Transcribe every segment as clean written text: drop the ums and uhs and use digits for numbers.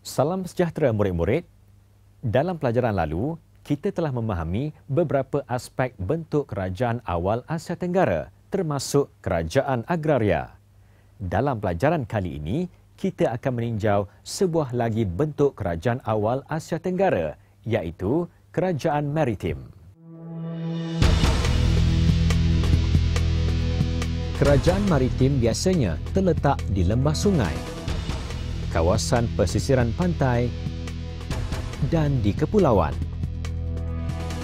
Salam sejahtera murid-murid. Dalam pelajaran lalu, kita telah memahami beberapa aspek bentuk kerajaan awal Asia Tenggara, termasuk kerajaan agraria. Dalam pelajaran kali ini, kita akan meninjau sebuah lagi bentuk kerajaan awal Asia Tenggara, iaitu kerajaan maritim. Kerajaan maritim biasanya terletak di lembah sungai, kawasan pesisiran pantai dan di kepulauan.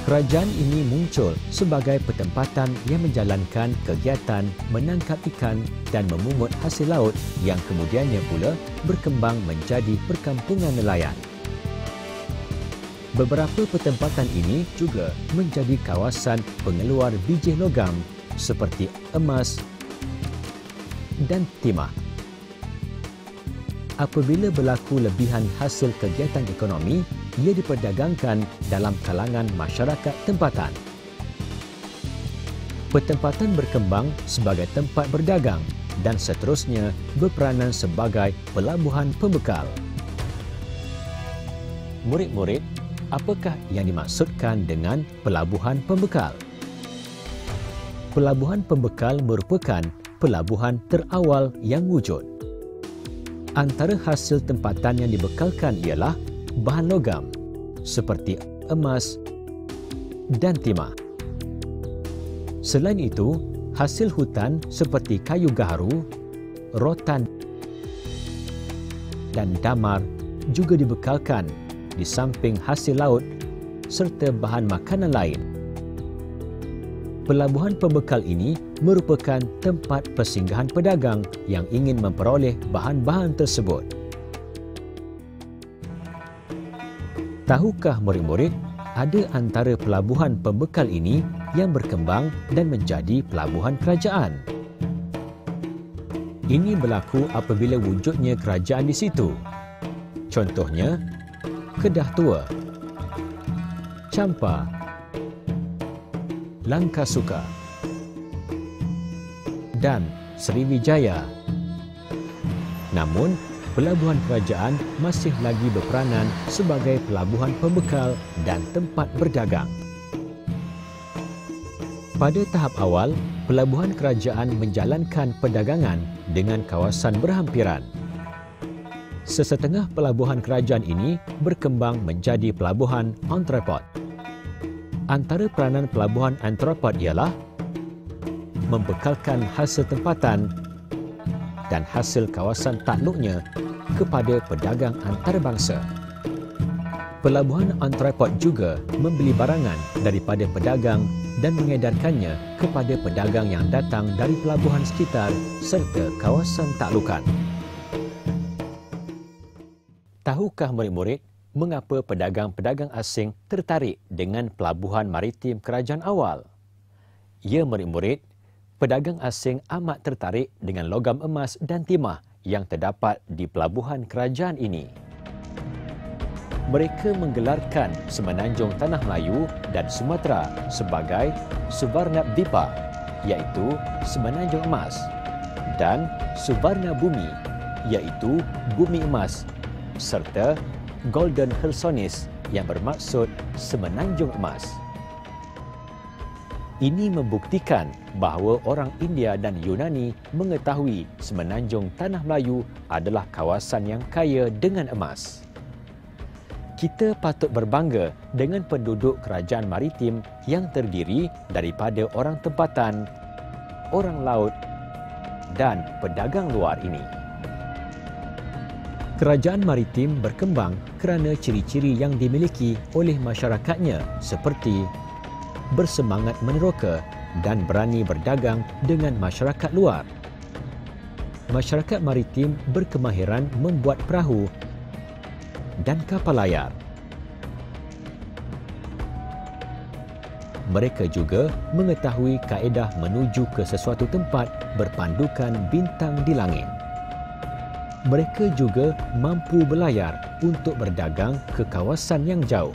Kerajaan ini muncul sebagai pertempatan yang menjalankan kegiatan menangkap ikan dan memungut hasil laut yang kemudiannya pula berkembang menjadi perkampungan nelayan. Beberapa pertempatan ini juga menjadi kawasan pengeluar biji logam seperti emas dan timah. Apabila berlaku lebihan hasil kegiatan ekonomi, ia diperdagangkan dalam kalangan masyarakat tempatan. Pertempatan berkembang sebagai tempat berdagang dan seterusnya berperanan sebagai pelabuhan pembekal. Murid-murid, apakah yang dimaksudkan dengan pelabuhan pembekal? Pelabuhan pembekal merupakan pelabuhan terawal yang wujud. Antara hasil tempatan yang dibekalkan ialah bahan logam seperti emas dan timah. Selain itu, hasil hutan seperti kayu gaharu, rotan dan damar juga dibekalkan di samping hasil laut serta bahan makanan lain. Pelabuhan pembekal ini merupakan tempat persinggahan pedagang yang ingin memperoleh bahan-bahan tersebut. Tahukah murid-murid, ada antara pelabuhan pembekal ini yang berkembang dan menjadi pelabuhan kerajaan. Ini berlaku apabila wujudnya kerajaan di situ. Contohnya, Kedah Tua, Champa, Langkasuka dan Sriwijaya. Namun, pelabuhan kerajaan masih lagi berperanan sebagai pelabuhan pembekal dan tempat berdagang. Pada tahap awal, pelabuhan kerajaan menjalankan perdagangan dengan kawasan berhampiran. Sesetengah pelabuhan kerajaan ini berkembang menjadi pelabuhan entrepot. Antara peranan pelabuhan entrepot ialah membekalkan hasil tempatan dan hasil kawasan takluknya kepada pedagang antarabangsa. Pelabuhan entrepot juga membeli barangan daripada pedagang dan mengedarkannya kepada pedagang yang datang dari pelabuhan sekitar serta kawasan taklukan. Tahukah murid-murid mengapa pedagang-pedagang asing tertarik dengan pelabuhan maritim kerajaan awal? Ya murid-murid, pedagang asing amat tertarik dengan logam emas dan timah yang terdapat di pelabuhan kerajaan ini. Mereka menggelarkan semenanjung Tanah Melayu dan Sumatera sebagai Suvarnabdipa, iaitu semenanjung emas, dan Suvarna Bumi, iaitu bumi emas, serta Golden Chersonis yang bermaksud semenanjung emas. Ini membuktikan bahawa orang India dan Yunani mengetahui semenanjung Tanah Melayu adalah kawasan yang kaya dengan emas. Kita patut berbangga dengan penduduk kerajaan maritim yang terdiri daripada orang tempatan, orang laut dan pedagang luar ini. Kerajaan maritim berkembang kerana ciri-ciri yang dimiliki oleh masyarakatnya seperti bersemangat meneroka dan berani berdagang dengan masyarakat luar. Masyarakat maritim berkemahiran membuat perahu dan kapal layar. Mereka juga mengetahui kaedah menuju ke sesuatu tempat berpandukan bintang di langit. Mereka juga mampu berlayar untuk berdagang ke kawasan yang jauh.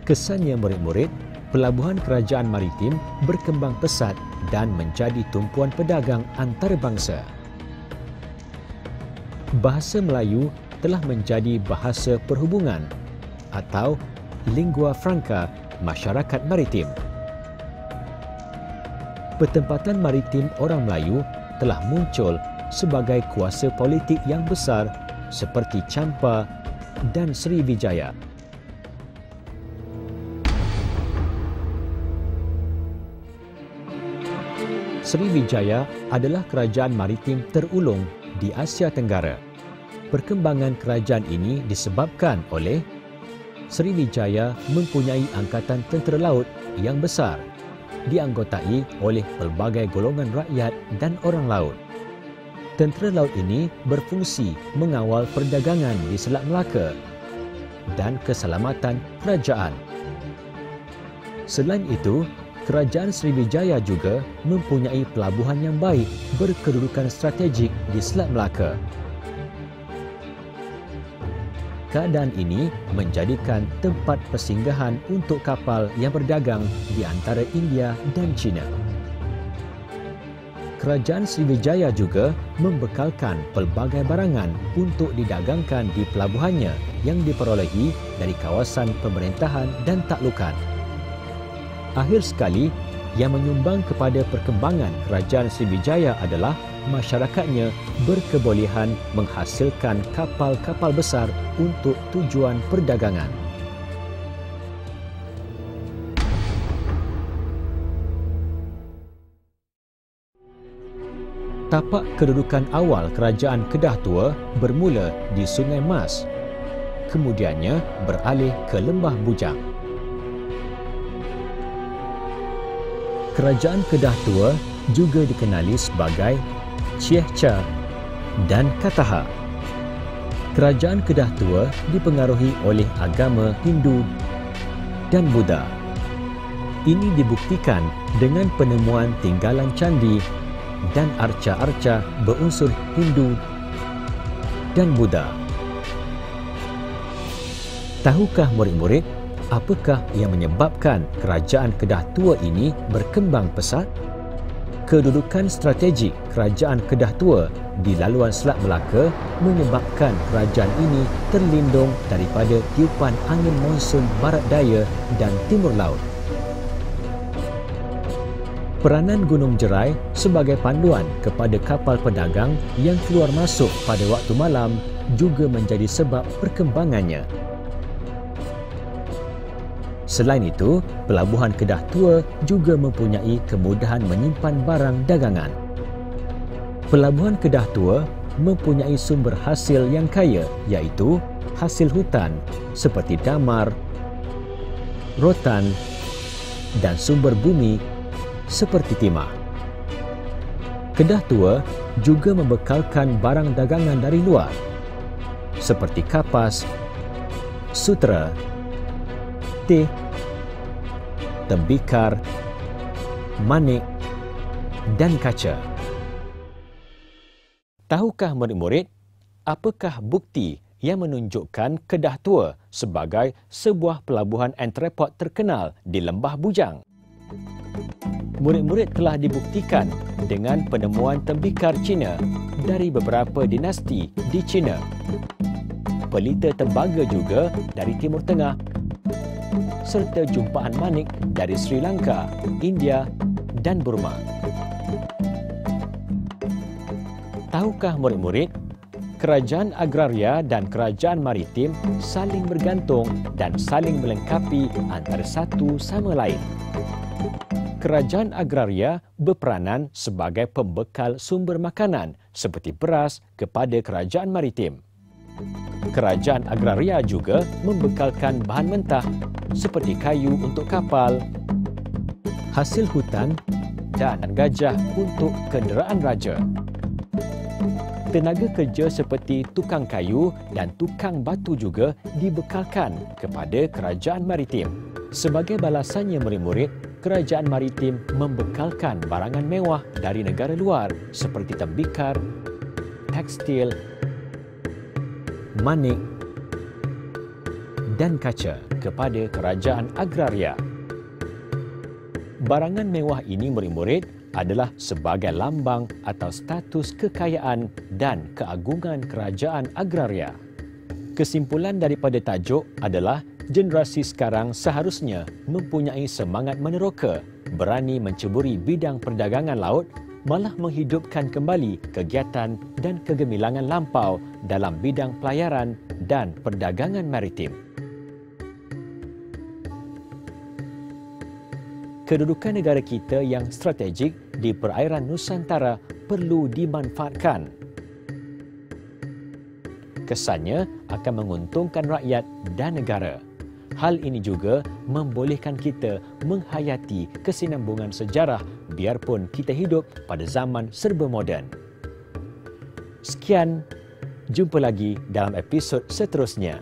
Kesannya murid-murid, pelabuhan kerajaan maritim berkembang pesat dan menjadi tumpuan pedagang antarabangsa. Bahasa Melayu telah menjadi bahasa perhubungan atau lingua franca masyarakat maritim. Pertempatan maritim orang Melayu telah muncul sebagai kuasa politik yang besar seperti Champa dan Sriwijaya. Sriwijaya adalah kerajaan maritim terulung di Asia Tenggara. Perkembangan kerajaan ini disebabkan oleh Sriwijaya mempunyai angkatan tentera laut yang besar, dianggotai oleh pelbagai golongan rakyat dan orang laut. Tentera laut ini berfungsi mengawal perdagangan di Selat Melaka dan keselamatan kerajaan. Selain itu, Kerajaan Sriwijaya juga mempunyai pelabuhan yang baik berkedudukan strategik di Selat Melaka. Keadaan ini menjadikan tempat persinggahan untuk kapal yang berdagang di antara India dan China. Kerajaan Sriwijaya juga membekalkan pelbagai barangan untuk didagangkan di pelabuhannya yang diperolehi dari kawasan pemerintahan dan taklukan. Akhir sekali, yang menyumbang kepada perkembangan Kerajaan Sriwijaya adalah masyarakatnya berkebolehan menghasilkan kapal-kapal besar untuk tujuan perdagangan. Tapak kedudukan awal Kerajaan Kedah Tua bermula di Sungai Mas, kemudiannya beralih ke Lembah Bujang. Kerajaan Kedah Tua juga dikenali sebagai Ciehca dan Kataha. Kerajaan Kedah Tua dipengaruhi oleh agama Hindu dan Buddha. Ini dibuktikan dengan penemuan tinggalan candi dan arca-arca berunsur Hindu dan Buddha. Tahukah murid-murid apakah yang menyebabkan Kerajaan Kedah Tua ini berkembang pesat? Kedudukan strategik Kerajaan Kedah Tua di laluan Selat Melaka menyebabkan kerajaan ini terlindung daripada tiupan angin monsun barat daya dan timur laut. Peranan Gunung Jerai sebagai panduan kepada kapal pedagang yang keluar masuk pada waktu malam juga menjadi sebab perkembangannya. Selain itu, Pelabuhan Kedah Tua juga mempunyai kemudahan menyimpan barang dagangan. Pelabuhan Kedah Tua mempunyai sumber hasil yang kaya, iaitu hasil hutan seperti damar, rotan dan sumber bumi seperti timah. Kedah Tua juga membekalkan barang dagangan dari luar seperti kapas, sutera, teh, tembikar, manik dan kaca. Tahukah murid-murid apakah bukti yang menunjukkan Kedah Tua sebagai sebuah pelabuhan entrepot terkenal di Lembah Bujang? Murid-murid telah dibuktikan dengan penemuan tembikar Cina dari beberapa dinasti di China. Pelita tembaga juga dari Timur Tengah, serta jumpaan manik dari Sri Lanka, India dan Burma. Tahukah murid-murid, kerajaan agraria dan kerajaan maritim saling bergantung dan saling melengkapi antara satu sama lain. Kerajaan agraria berperanan sebagai pembekal sumber makanan seperti beras kepada kerajaan maritim. Kerajaan agraria juga membekalkan bahan mentah seperti kayu untuk kapal, hasil hutan dan gajah untuk kenderaan raja. Tenaga kerja seperti tukang kayu dan tukang batu juga dibekalkan kepada kerajaan maritim. Sebagai balasannya murid-murid, kerajaan maritim membekalkan barangan mewah dari negara luar seperti tembikar, tekstil, manik dan kaca kepada kerajaan agraria. Barangan mewah ini murid-murid adalah sebagai lambang atau status kekayaan dan keagungan kerajaan agraria. Kesimpulan daripada tajuk adalah generasi sekarang seharusnya mempunyai semangat meneroka, berani menceburi bidang perdagangan laut, malah menghidupkan kembali kegiatan dan kegemilangan lampau dalam bidang pelayaran dan perdagangan maritim. Kedudukan negara kita yang strategik di perairan Nusantara perlu dimanfaatkan. Kesannya akan menguntungkan rakyat dan negara. Hal ini juga membolehkan kita menghayati kesinambungan sejarah biarpun kita hidup pada zaman serba moden. Sekian, jumpa lagi dalam episod seterusnya.